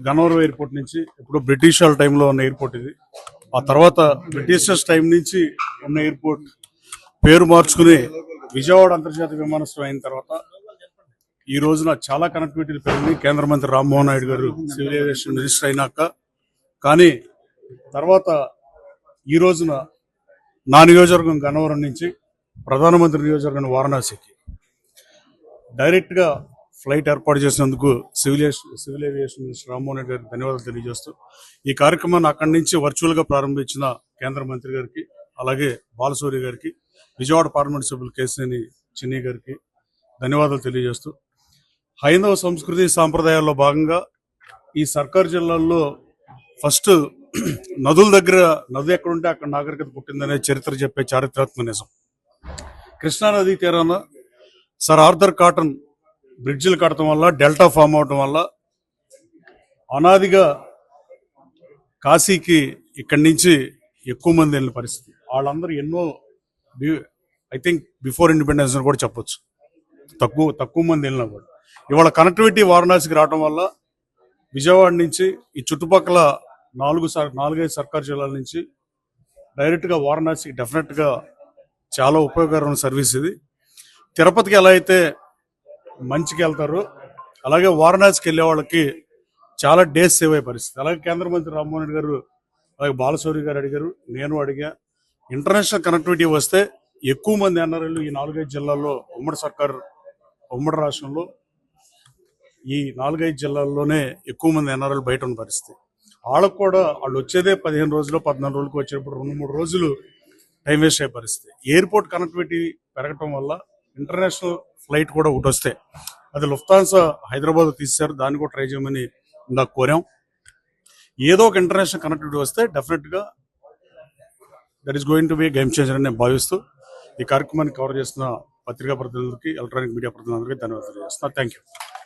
Gannavaram airport నుంచి ఇప్పుడు British వాళ్ళ టైంలో ఉన్న ఎయిర్పోర్ట్ ఇది. ఆ తర్వాత బ్రిటిషర్స్ టైం నుంచి ఉన్న ఎయిర్పోర్ట్ పేరు మార్చుకుని విజయవాడ అంతర్జాతీయ విమానాశ్రయం అయిన తర్వాత ఈ రోజున చాలా కనెక్టివిటీలు పెరిగింది. కేంద్ర మంత్రి రామ్మోహన్ నాయుడు గారు సివిల్ ఏవియేషన్ మినిస్టర్ అయినాక. కానీ తర్వాత ఈ రోజున నా నియోజకవర్గం గన్నవరం నుంచి ప్రధానమంత్రి నియోజకవర్గం వారణాసికి డైరెక్ట్గా ఫ్లైట్ ఏర్పాటు చేసినందుకు civil aviation minister Rammohan Reddy గారికి ధన్యవాదాలు తెలియజేస్తూ ఈ కార్యక్రమాన్ని అక్కడి నుంచి వర్చువల్గా ప్రారంభించిన కేంద్ర మంత్రి గారికి, అలాగే బాలశౌరి గారికి, విజయవాడ పార్లమెంట్ సభ్యులు కేశినేని చిన్ని గారికి ధన్యవాదాలు తెలియజేస్తూ, హైందవ సంస్కృతి సాంప్రదాయాల్లో భాగంగా ఈ సర్కార్ జిల్లాల్లో ఫస్ట్ నదుల దగ్గర నది ఎక్కడుంటే అక్కడ నాగరికత పుట్టిందనే చరిత్ర చెప్పే చారిత్రాత్మక నిజం. కృష్ణానదీ తీరాన సర్ ఆర్థర్ కాటన్ బ్రిడ్జిలు కట్టడం వల్ల, డెల్టా ఫామ్ అవడం వల్ల అనాదిగా కాశీకి ఇక్కడి నుంచి ఎక్కువ మంది వెళ్ళిన పరిస్థితి. వాళ్ళందరూ ఎన్నో ఐ థింక్ బిఫోర్ ఇండిపెండెన్స్ కూడా చెప్పొచ్చు, తక్కువ మంది వెళ్ళినా కూడా. ఇవాళ కనెక్టివిటీ వారణాసికి రావడం వల్ల విజయవాడ నుంచి ఈ చుట్టుపక్కల 4-5 సర్కార్ జిల్లాల నుంచి డైరెక్ట్గా వారణాసికి డెఫినెట్గా చాలా ఉపయోగకరమైన సర్వీస్ ఇది. తిరుపతికి ఎలా అయితే మంచికి వెళ్తారో అలాగే వారణాసికి వెళ్ళే వాళ్ళకి చాలా డేస్ సేవ్ అయ్యే పరిస్థితి. అలాగే కేంద్ర మంత్రి రామ్మోహన్ రెడ్డి గారు, అలాగే బాలశౌరి గారు అడిగారు, నేను అడిగా. ఇంటర్నేషనల్ కనెక్టివిటీ వస్తే ఎక్కువ మంది ఎన్ఆర్ఐలు ఈ 4-5 జిల్లాల్లో ఉమ్మడి రాష్ట్రంలో ఈ 4-5 జిల్లాల్లోనే ఎక్కువ మంది ఎన్ఆర్ఐలు బయట ఉన్న పరిస్థితి. వాళ్ళకు కూడా వాళ్ళు వచ్చేదే 15 రోజులు 14 రోజులకు వచ్చేటప్పుడు 2-3 రోజులు టైం వేస్ట్ అయ్యే పరిస్థితి. ఎయిర్పోర్ట్ కనెక్టివిటీ పెరగటం వల్ల ఇంటర్నేషనల్ ఫ్లైట్ కూడా ఒకటి వస్తే, అది లుఫ్తాన్సా హైదరాబాద్ తీశారు, దాన్ని కూడా ట్రై చేయమని నాకు కోరాం. ఏదో ఒక ఇంటర్నేషనల్ కనెక్టివిటీ వస్తే డెఫినెట్గా that is going to be game changer అని నేను భావిస్తూ ఈ కార్యక్రమాన్ని కవర్ చేస్తున్న పత్రికా ప్రతినిధులకి, ఎలక్ట్రానిక్ మీడియా ప్రతినిధులకి ధన్యవాదాలు తెలియజేస్తున్నా. Thank you.